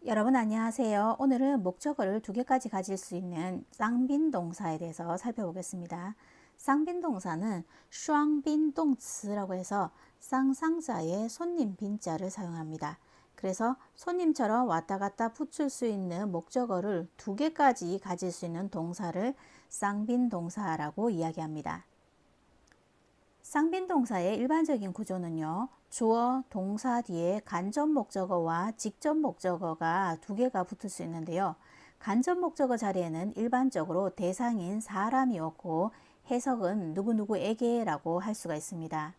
여러분 안녕하세요. 오늘은 목적어를 두 개까지 가질 수 있는 쌍빈 동사에 대해서 살펴보겠습니다. 쌍빈 동사는 슈앙빈 동츠라고 해서 쌍상자의 손님 빈자를 사용합니다. 그래서 손님처럼 왔다 갔다 붙일 수 있는 목적어를 두 개까지 가질 수 있는 동사를 쌍빈 동사라고 이야기합니다. 쌍빈 동사의 일반적인 구조는요. 주어, 동사 뒤에 간접 목적어와 직접 목적어가 두 개가 붙을 수 있는데요. 간접 목적어 자리에는 일반적으로 대상인 사람이 오고 해석은 누구누구에게 라고 할 수가 있습니다.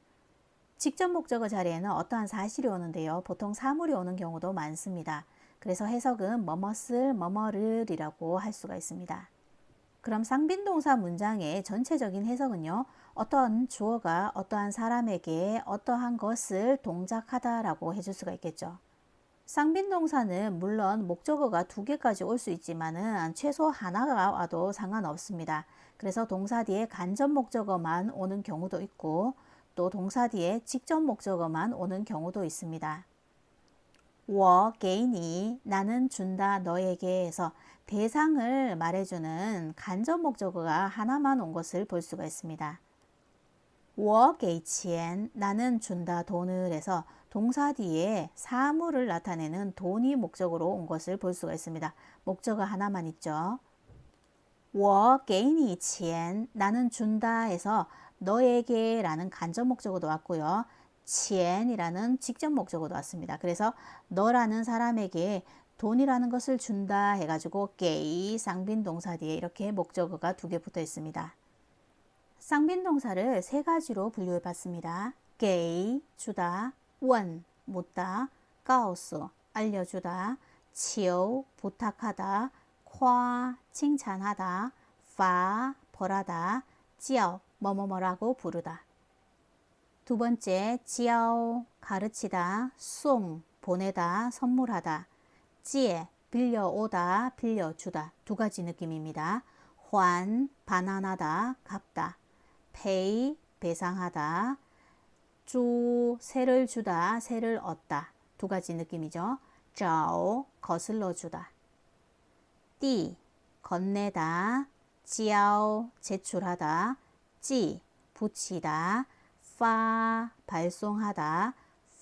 직접 목적어 자리에는 어떠한 사실이 오는데요. 보통 사물이 오는 경우도 많습니다. 그래서 해석은 뭐뭇을 뭐뭐를 이라고 할 수가 있습니다. 그럼 쌍빈동사 문장의 전체적인 해석은요. 어떠한 주어가 어떠한 사람에게 어떠한 것을 동작하다 라고 해줄 수가 있겠죠. 쌍빈동사는 물론 목적어가 두 개까지 올 수 있지만은 최소 하나가 와도 상관없습니다. 그래서 동사 뒤에 간접 목적어만 오는 경우도 있고 또 동사 뒤에 직접 목적어만 오는 경우도 있습니다. 我给你 나는 준다 너에게 해서 대상을 말해주는 간접 목적어가 하나만 온 것을 볼 수가 있습니다. 我给钱 나는 준다 돈을 해서 동사 뒤에 사물을 나타내는 돈이 목적으로 온 것을 볼 수가 있습니다. 목적어 하나만 있죠. 我给你钱 나는 준다 해서 너에게 라는 간접 목적어도 왔고요. 钱이라는 직접 목적어도 왔습니다. 그래서 너라는 사람에게 돈이라는 것을 준다 해가지고 게이 쌍빈 동사 뒤에 이렇게 목적어가 두 개 붙어 있습니다. 쌍빈 동사를 세 가지로 분류해 봤습니다. 게이 주다, 원 묻다, 가오스 알려주다, 치오 부탁하다, 夸칭찬하다, 파 벌하다, 지ao 뭐뭐뭐라고 부르다. 두 번째, 지ao 가르치다, 송 보내다, 선물하다, 찌에 빌려오다, 빌려주다. 두 가지 느낌입니다. 환 반환하다, 갚다, 페이 배상하다, 주 세를 주다, 세를 얻다. 두 가지 느낌이죠. 자오 거슬러 주다, 띠 건네다, 지ao 제출하다, 찌 붙이다, 파 발송하다,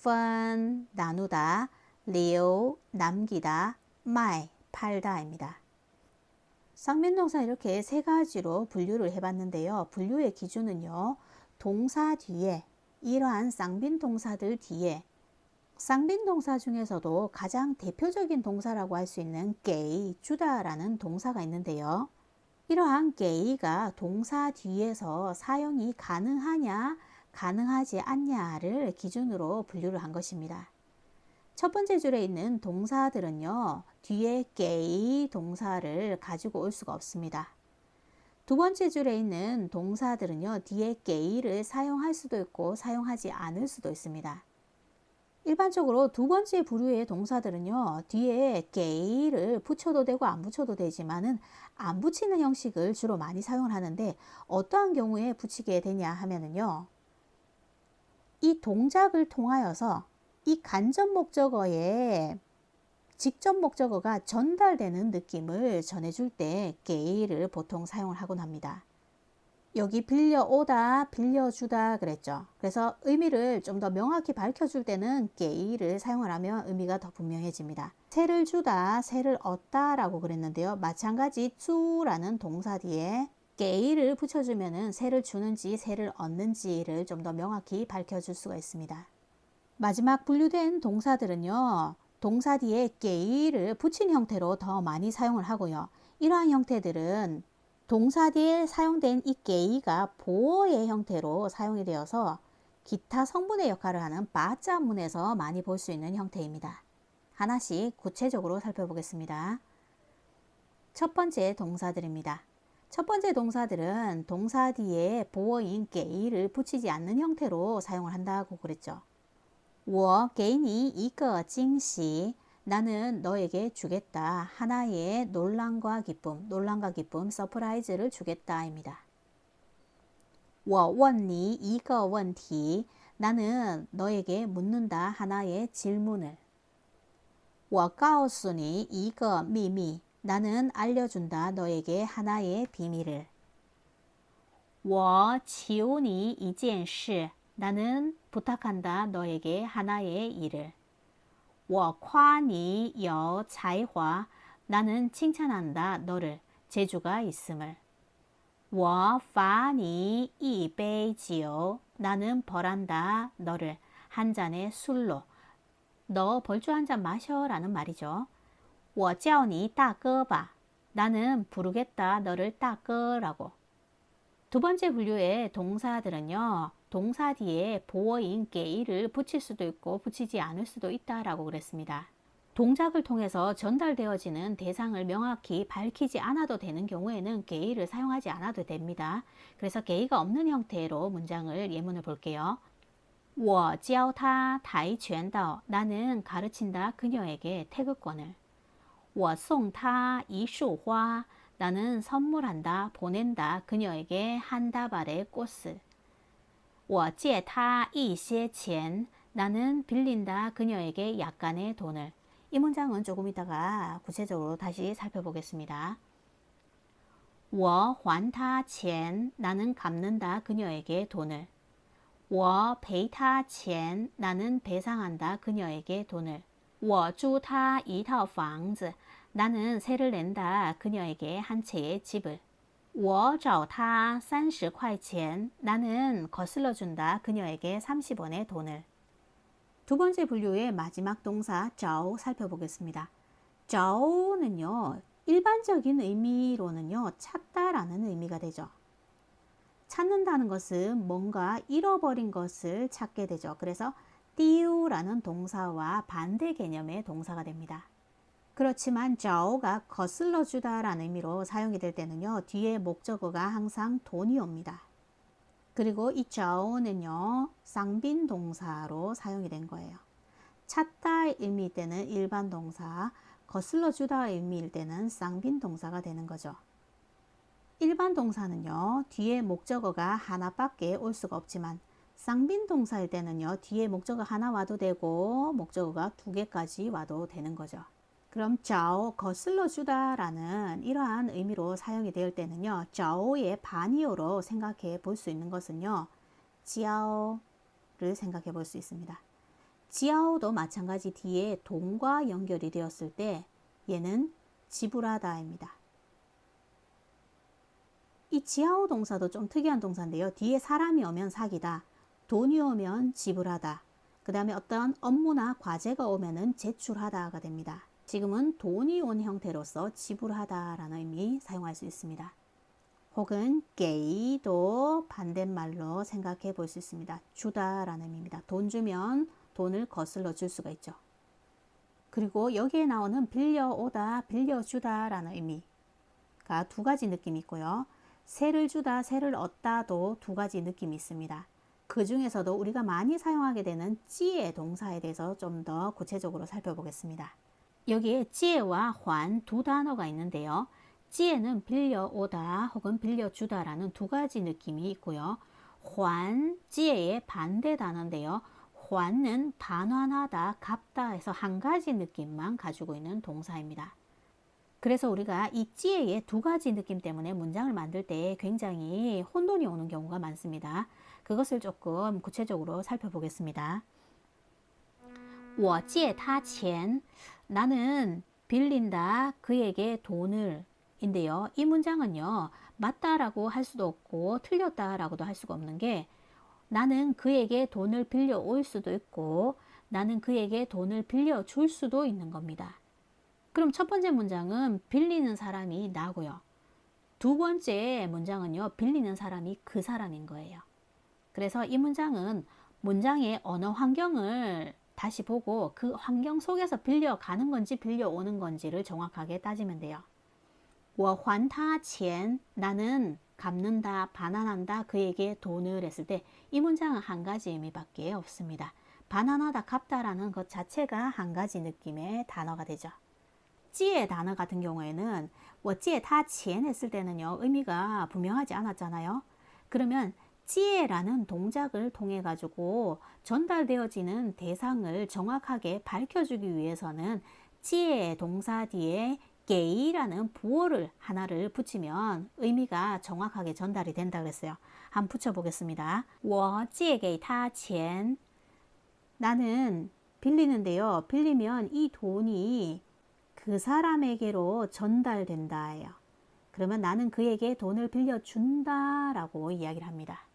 펀 나누다, 리오 남기다, 마이 팔다입니다. 쌍면동사 이렇게 세 가지로 분류를 해봤는데요. 분류의 기준은요. 동사 뒤에 이러한 쌍빈 동사들 뒤에 쌍빈 동사 중에서도 가장 대표적인 동사라고 할 수 있는 게이, 주다라는 동사가 있는데요. 이러한 게이가 동사 뒤에서 사용이 가능하냐, 가능하지 않냐를 기준으로 분류를 한 것입니다. 첫 번째 줄에 있는 동사들은요, 뒤에 게이 동사를 가지고 올 수가 없습니다. 두 번째 줄에 있는 동사들은요, 뒤에 게이를 사용할 수도 있고 사용하지 않을 수도 있습니다. 일반적으로 두 번째 부류의 동사들은요, 뒤에 게이를 붙여도 되고 안 붙여도 되지만은 안 붙이는 형식을 주로 많이 사용을 하는데 어떠한 경우에 붙이게 되냐 하면은요, 이 동작을 통하여서 이 간접 목적어에 직접 목적어가 전달되는 느낌을 전해줄 때 게이를 보통 사용을 하곤 합니다. 여기 빌려오다, 빌려주다 그랬죠. 그래서 의미를 좀 더 명확히 밝혀줄 때는 게이를 사용을 하면 의미가 더 분명해집니다. 세를 주다, 세를 얻다 라고 그랬는데요. 마찬가지 주라는 동사 뒤에 게이를 붙여주면 세를 주는지 세를 얻는지를 좀 더 명확히 밝혀줄 수가 있습니다. 마지막 분류된 동사들은요. 동사 뒤에 게이를 붙인 형태로 더 많이 사용을 하고요. 이러한 형태들은 동사 뒤에 사용된 이 게이가 보어의 형태로 사용이 되어서 기타 성분의 역할을 하는 바자문에서 많이 볼 수 있는 형태입니다. 하나씩 구체적으로 살펴보겠습니다. 첫 번째 동사들입니다. 첫 번째 동사들은 동사 뒤에 보어인 게이를 붙이지 않는 형태로 사용을 한다고 그랬죠. 我给你一个惊喜 나는 너에게 주겠다. 하나의 논란과 기쁨, 서프라이즈를 주겠다입니다. 我问你一个问题 나는 너에게 묻는다. 하나의 질문을. 我告诉你一个秘密. 나는 알려준다 너에게 하나의 비밀을. 我求你一件事. 나는 부탁한다 너에게 하나의 일을. 我夸你有才华. 나는 칭찬한다 너를 재주가 있음을. 我罚你一杯酒. 나는 벌한다 너를 한 잔의 술로. 너 벌주 한 잔 마셔라는 말이죠. 我叫你大哥吧. 나는 부르겠다 너를 大哥라고. 두 번째 분류의 동사들은요. 동사 뒤에 보어인 게이를 붙일 수도 있고 붙이지 않을 수도 있다라고 그랬습니다. 동작을 통해서 전달되어지는 대상을 명확히 밝히지 않아도 되는 경우에는 게이를 사용하지 않아도 됩니다. 그래서 게이가 없는 형태로 문장을 예문을 볼게요. 我教他跆拳道. 나는 가르친다 그녀에게 태극권을. 我送他一束花. 나는 선물한다 보낸다 그녀에게 한 다발의 꽃을. 我借他一些钱. 나는 빌린다 그녀에게 약간의 돈을. 이 문장은 조금 이따가 구체적으로 다시 살펴보겠습니다. 我还他钱. 나는 갚는다 그녀에게 돈을. 我赔他钱. 나는 배상한다 그녀에게 돈을. 我租他一套房子. 나는 세를 낸다 그녀에게 한 채의 집을. 我找他30块钱. 나는 거슬러 준다 그녀에게 30원의 돈을. 두 번째 분류의 마지막 동사 找 살펴보겠습니다. 找는요. 일반적인 의미로는요. 찾다라는 의미가 되죠. 찾는다는 것은 뭔가 잃어버린 것을 찾게 되죠. 그래서 띄우라는 동사와 반대 개념의 동사가 됩니다. 그렇지만 找가 거슬러 주다라는 의미로 사용이 될 때는요. 뒤에 목적어가 항상 돈이 옵니다. 그리고 이 找는요. 쌍빈 동사로 사용이 된 거예요. 찾다의 의미일 때는 일반 동사, 거슬러 주다의 의미일 때는 쌍빈 동사가 되는 거죠. 일반 동사는요. 뒤에 목적어가 하나밖에 올 수가 없지만 쌍빈 동사일 때는요. 뒤에 목적어 하나 와도 되고 목적어가 두 개까지 와도 되는 거죠. 그럼 找 거슬러 주다라는 이러한 의미로 사용이 될 때는요. 找의 반이어로 생각해 볼 수 있는 것은요. 交를 생각해 볼 수 있습니다. 交도 마찬가지 뒤에 돈과 연결이 되었을 때 얘는 지불하다입니다. 이 交 동사도 좀 특이한 동사인데요. 뒤에 사람이 오면 사기다. 돈이 오면 지불하다. 그 다음에 어떤 업무나 과제가 오면은 제출하다가 됩니다. 지금은 돈이 온 형태로서 지불하다라는 의미 사용할 수 있습니다. 혹은 게이도 반대말로 생각해 볼 수 있습니다. 주다라는 의미입니다. 돈 주면 돈을 거슬러 줄 수가 있죠. 그리고 여기에 나오는 빌려오다, 빌려주다라는 의미가 두 가지 느낌이 있고요. 세를 주다, 세를 얻다도 두 가지 느낌이 있습니다. 그 중에서도 우리가 많이 사용하게 되는 찌의 동사에 대해서 좀 더 구체적으로 살펴보겠습니다. 여기에 찌에와 환 두 단어가 있는데요. 찌에는 빌려오다 혹은 빌려주다라는 두 가지 느낌이 있고요. 환, 찌에의 반대 단어인데요. 환은 반환하다, 갚다 해서 한 가지 느낌만 가지고 있는 동사입니다. 그래서 우리가 이 찌에의 두 가지 느낌 때문에 문장을 만들 때 굉장히 혼돈이 오는 경우가 많습니다. 그것을 조금 구체적으로 살펴보겠습니다. 我借他钱. 나는 빌린다 그에게 돈을 인데요. 이 문장은요. 맞다라고 할 수도 없고 틀렸다라고도 할 수가 없는 게 나는 그에게 돈을 빌려올 수도 있고 나는 그에게 돈을 빌려줄 수도 있는 겁니다. 그럼 첫 번째 문장은 빌리는 사람이 나고요. 두 번째 문장은요. 빌리는 사람이 그 사람인 거예요. 그래서 이 문장은 문장의 언어 환경을 다시 보고 그 환경 속에서 빌려가는 건지 빌려오는 건지를 정확하게 따지면 돼요. 我还他钱. 나는 갚는다, 반환한다, 그에게 돈을 했을 때 이 문장은 한 가지 의미밖에 없습니다. 반환하다, 갚다라는 것 자체가 한 가지 느낌의 단어가 되죠. 찌의 단어 같은 경우에는 我借他钱 했을 때는요. 의미가 분명하지 않았잖아요. 그러면 찌에라는 동작을 통해 가지고 전달되어지는 대상을 정확하게 밝혀주기 위해서는 찌에 동사 뒤에 게이라는 부호를 하나를 붙이면 의미가 정확하게 전달이 된다 그랬어요. 한번 붙여보겠습니다. 我借给他钱. 나는 빌리는데요. 빌리면 이 돈이 그 사람에게로 전달된다예요. 그러면 나는 그에게 돈을 빌려준다 라고 이야기를 합니다.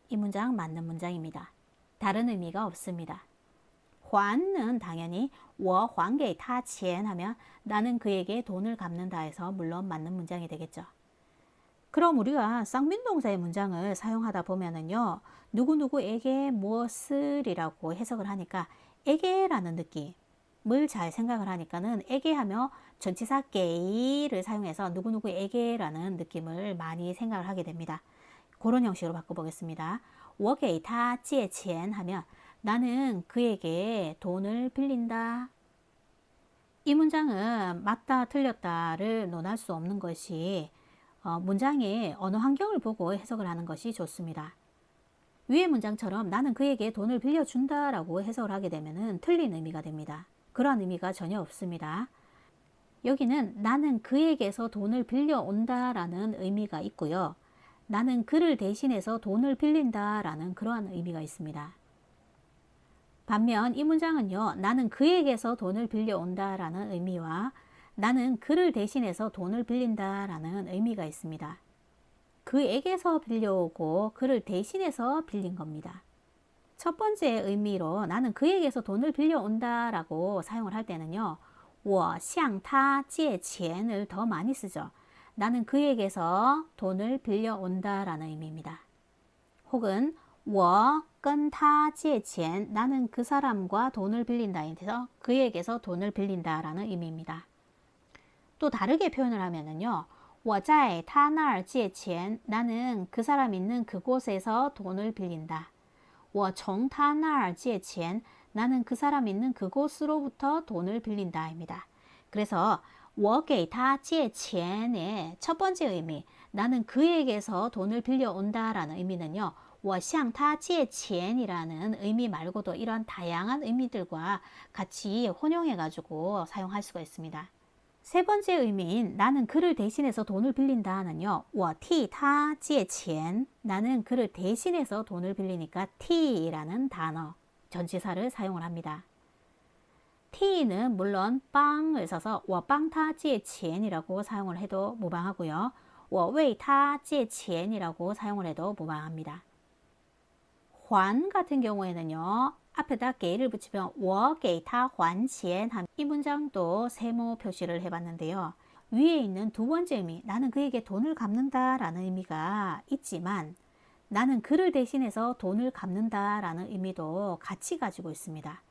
이 문장 맞는 문장입니다. 다른 의미가 없습니다. 还는 당연히 我还给他钱 하면 나는 그에게 돈을 갚는다 해서 물론 맞는 문장이 되겠죠. 그럼 우리가 쌍민동사의 문장을 사용하다 보면은요, 누구누구에게 무엇을이라고 해석을 하니까 에게라는 느낌을 잘 생각을 하니까는 에게 하며 전치사 게이를 사용해서 누구누구에게라는 느낌을 많이 생각을 하게 됩니다. 그런 형식으로 바꿔보겠습니다. 我给他借钱 하면 나는 그에게 돈을 빌린다. 이 문장은 맞다 틀렸다를 논할 수 없는 것이 문장의 어느 환경을 보고 해석을 하는 것이 좋습니다. 위의 문장처럼 나는 그에게 돈을 빌려준다 라고 해석을 하게 되면 틀린 의미가 됩니다. 그러한 의미가 전혀 없습니다. 여기는 나는 그에게서 돈을 빌려온다 라는 의미가 있고요. 나는 그를 대신해서 돈을 빌린다 라는 그러한 의미가 있습니다. 반면 이 문장은요, 나는 그에게서 돈을 빌려온다 라는 의미와 나는 그를 대신해서 돈을 빌린다 라는 의미가 있습니다. 그에게서 빌려오고 그를 대신해서 빌린 겁니다. 첫 번째 의미로 나는 그에게서 돈을 빌려온다 라고 사용을 할 때는요, 我向他借钱을 더 많이 쓰죠. 나는 그에게서 돈을 빌려온다 라는 의미입니다. 혹은 我跟他借钱 나는 그 사람과 돈을 빌린다 해서 그에게서 돈을 빌린다 라는 의미입니다. 또 다르게 표현을 하면은요, 我在他那儿借钱 나는 그 사람 있는 그곳에서 돈을 빌린다. 我从他那儿借钱 나는 그 사람 있는 그곳으로부터 돈을 빌린다입니다. 그래서 我给他借钱의 첫 번째 의미, 나는 그에게서 돈을 빌려온다 라는 의미는요, 我向他借钱이라는 의미 말고도 이런 다양한 의미들과 같이 혼용해 가지고 사용할 수가 있습니다. 세 번째 의미인 나는 그를 대신해서 돈을 빌린다는요, 我替他借钱 나는 그를 대신해서 돈을 빌리니까替라는 단어, 전치사를 사용을 합니다.替는 물론 빵을 써서 我帮他借钱이라고 사용을 해도 무방하고요. 我为他借钱이라고 사용을 해도 무방합니다. 还 같은 경우에는요, 앞에다 게이를 붙이면 我给他还钱 이 문장도 세모 표시를 해봤는데요. 위에 있는 두 번째 의미, 나는 그에게 돈을 갚는다 라는 의미가 있지만 나는 그를 대신해서 돈을 갚는다 라는 의미도 같이 가지고 있습니다.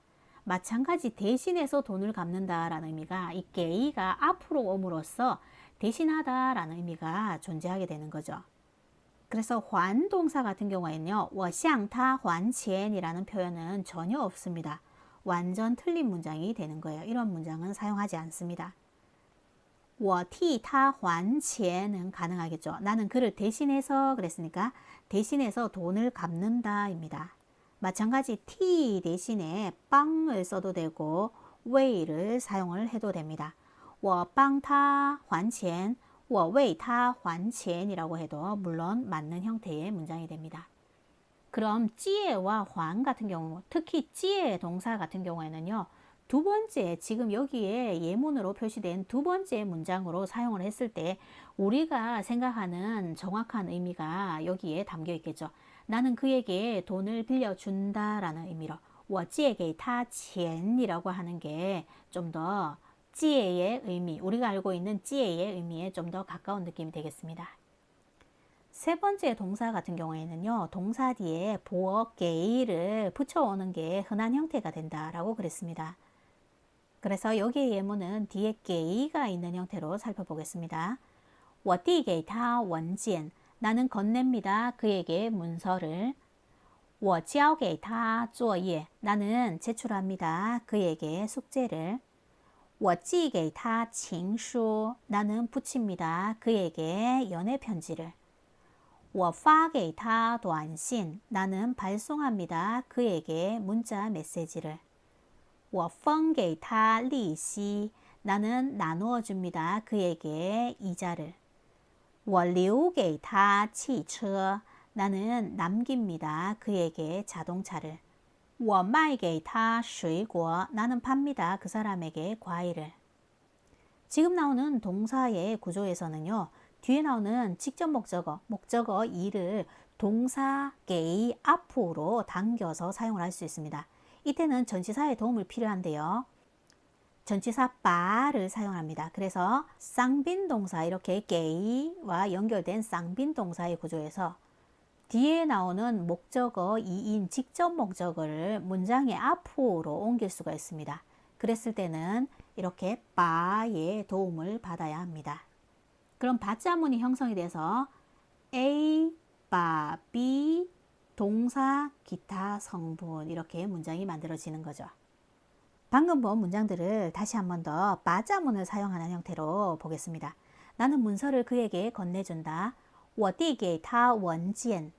마찬가지 대신해서 돈을 갚는다 라는 의미가 이 게이가 앞으로 옴으로써 대신하다 라는 의미가 존재하게 되는 거죠. 그래서 还 동사 같은 경우에는요, 我向他还钱이라는 표현은 전혀 없습니다. 완전 틀린 문장이 되는 거예요. 이런 문장은 사용하지 않습니다. 我替他还钱은 가능하겠죠. 나는 그를 대신해서 그랬으니까 대신해서 돈을 갚는다 입니다. 마찬가지 티 대신에 빵을 써도 되고 웨이를 사용을 해도 됩니다. 我帮他还钱我为他还钱이라고 해도 물론 맞는 형태의 문장이 됩니다. 그럼 찌에와 還 같은 경우, 특히 찌에 동사 같은 경우에는요, 두 번째, 지금 여기에 예문으로 표시된 두 번째 문장으로 사용을 했을 때 우리가 생각하는 정확한 의미가 여기에 담겨 있겠죠. 나는 그에게 돈을 빌려준다 라는 의미로 我借给他钱이라고 하는 게 좀 더 찌에의 의미, 우리가 알고 있는 찌에의 의미에 좀 더 가까운 느낌이 되겠습니다. 세 번째 동사 같은 경우에는요, 동사 뒤에 보어 게이를 붙여오는 게 흔한 형태가 된다라고 그랬습니다. 그래서 여기의 예문은 뒤에 게이가 있는 형태로 살펴보겠습니다. 我递给他文件 나는 건넵니다. 그에게 문서를. 我交给他作业 나는 제출합니다. 그에게 숙제를. 我寄给他情书 나는 붙입니다. 그에게 연애 편지를. 我发给他短信 나는 발송합니다. 그에게 문자 메시지를. 我分给他利息. 나는 나누어 줍니다. 그에게 이자를. 我留给他汽车. 나는 남깁니다. 그에게 자동차를. 我卖给他水果. 나는 팝니다. 그 사람에게 과일을. 지금 나오는 동사의 구조에서는요. 뒤에 나오는 직접 목적어, 목적어 이를 동사 게 앞으로 당겨서 사용을 할 수 있습니다. 이때는 전치사의 도움을 필요한데요. 전치사 바를 사용합니다. 그래서 쌍빈동사 이렇게 게이와 연결된 쌍빈동사의 구조에서 뒤에 나오는 목적어 2인 직접 목적어를 문장의 앞으로 옮길 수가 있습니다. 그랬을 때는 이렇게 바의 도움을 받아야 합니다. 그럼 바자문이 형성이 돼서 A, 바, B, 동사, 기타, 성분 이렇게 문장이 만들어지는 거죠. 방금 본 문장들을 다시 한 번 더 바자문을 사용하는 형태로 보겠습니다. 나는 문서를 그에게 건네준다. 我递给他文件.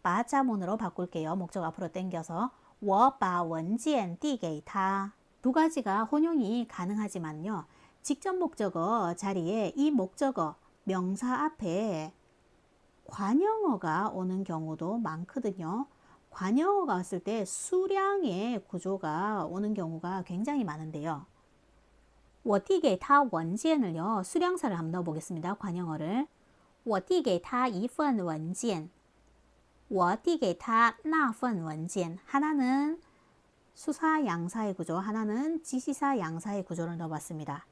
바자문으로 바꿀게요. 목적 앞으로 당겨서 我把文件递给他. 두 가지가 혼용이 가능하지만요. 직접 목적어 자리에 이 목적어 명사 앞에 관형어가 오는 경우도 많거든요. 관형어가 왔을 때 수량의 구조가 오는 경우가 굉장히 많은데요. 我递给他文件을요. 수량사를 한번 넣어보겠습니다. 관형어를. 我递给他一份文件. 我递给他那份文件. 하나는 수사 양사의 구조, 하나는 지시사 양사의 구조를 넣어봤습니다.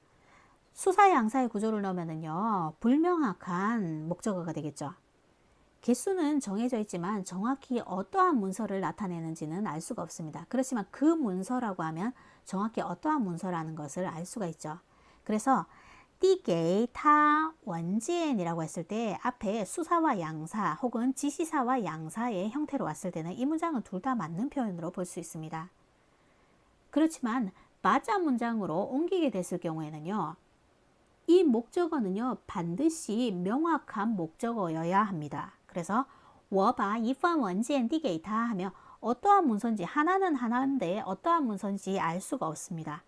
수사 양사의 구조를 넣으면요. 불명확한 목적어가 되겠죠. 개수는 정해져 있지만 정확히 어떠한 문서를 나타내는지는 알 수가 없습니다. 그렇지만 그 문서라고 하면 정확히 어떠한 문서라는 것을 알 수가 있죠. 그래서 递给他文件이라고 했을 때 앞에 수사와 양사 혹은 지시사와 양사의 형태로 왔을 때는 이 문장은 둘 다 맞는 표현으로 볼 수 있습니다. 그렇지만 바자 문장으로 옮기게 됐을 경우에는요. 이 목적어는요. 반드시 명확한 목적어여야 합니다. 그래서 我把一份文件递给他 하면 어떠한 문서인지 하나는 하나인데 어떠한 문서인지 알 수가 없습니다.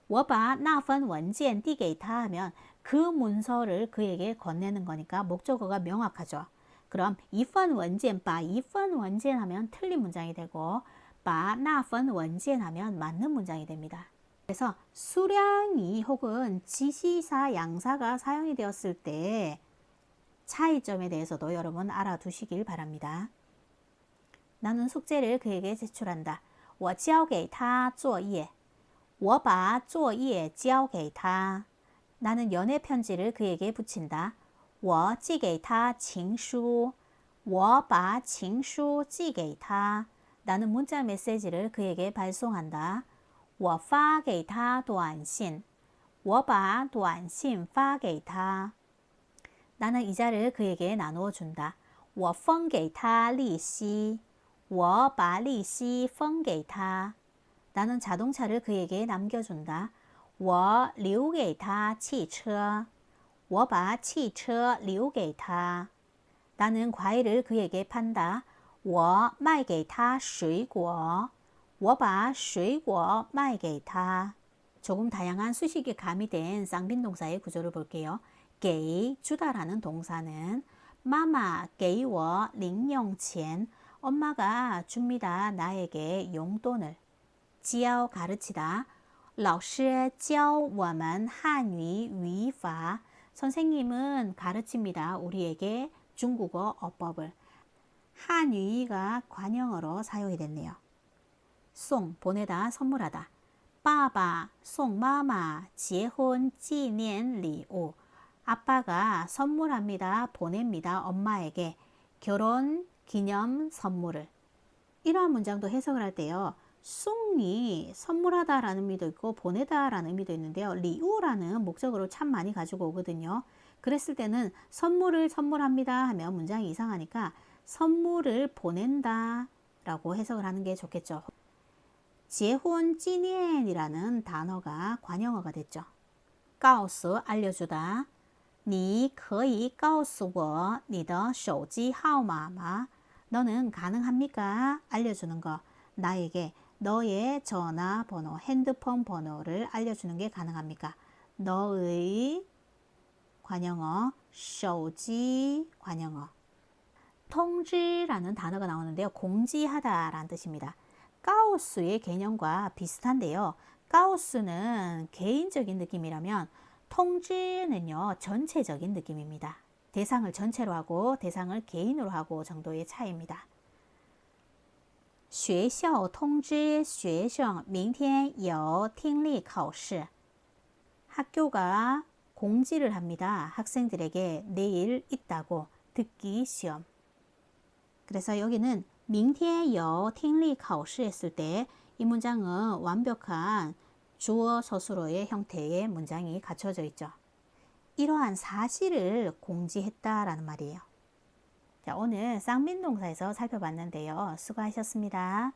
我把那份文件递给他 하면 그 문서를 그에게 건네는 거니까 목적어가 명확하죠. 그럼 一份文件, 把一份文件 하면 틀린 문장이 되고 把那份文件 하면 맞는 문장이 됩니다. 그래서 수량이 혹은 지시사 양사가 사용이 되었을 때 차이점에 대해서도 여러분 알아두시길 바랍니다. 나는 숙제를 그에게 제출한다. 我交给他作业. 我把作业交给他. 나는 연애 편지를 그에게 붙인다. 我寄给他情书. 我把情书寄给他. 나는 문자 메시지를 그에게 발송한다. 我发给他短信. 我把短信发给他. 나는 이자를 그에게 나누어 준다. 我分给他利息. 我把利息分给他. 나는 자동차를 그에게 남겨준다. 我留给他汽车. 我把汽车留给他. 나는 과일을 그에게 판다. 我卖给他水果. 我把水果卖给他. 조금 다양한 수식이 가미된 쌍빈동사의 구조를 볼게요. 给 주다라는 동사는 마마 给我零用钱. 엄마가 줍니다. 나에게 용돈을. 教 가르치다. 老师教我们汉语语法. 선생님은 가르칩니다. 우리에게 중국어 어법을. 한유이가 관형어로 사용이 됐네요. 송 보내다 선물하다. 爸爸送妈妈结婚纪念礼物. 아빠가 선물합니다. 보냅니다. 엄마에게 결혼 기념 선물을. 이러한 문장도 해석을 할 때요. 숭이 선물하다 라는 의미도 있고 보내다 라는 의미도 있는데요. 리우라는 목적어를 참 많이 가지고 오거든요. 그랬을 때는 선물을 선물합니다 하면 문장이 이상하니까 선물을 보낸다 라고 해석을 하는 게 좋겠죠. 结婚纪念이라는 단어가 관형어가 됐죠. 告诉 알려주다. 你可以告诉我你的手机号码吗? 너는 가능합니까? 알려주는 거. 나에게 너의 전화번호, 핸드폰 번호를 알려주는 게 가능합니까? 너의 관영어, 手机 관영어. 통지라는 단어가 나오는데요. 공지하다라는 뜻입니다. 가우스의 개념과 비슷한데요. 가우스는 개인적인 느낌이라면 통지는요, 전체적인 느낌입니다. 대상을 전체로 하고 대상을 개인으로 하고 정도의 차이입니다. 学校通知学生明天有听力考试. 학교가 공지를 합니다. 학생들에게 내일 있다고 듣기 시험. 그래서 여기는 明天有听力考试 했을 때 이 문장은 완벽한 주어 서술어의 형태의 문장이 갖춰져 있죠. 이러한 사실을 공지했다라는 말이에요. 자, 오늘 쌍민동사에서 살펴봤는데요. 수고하셨습니다.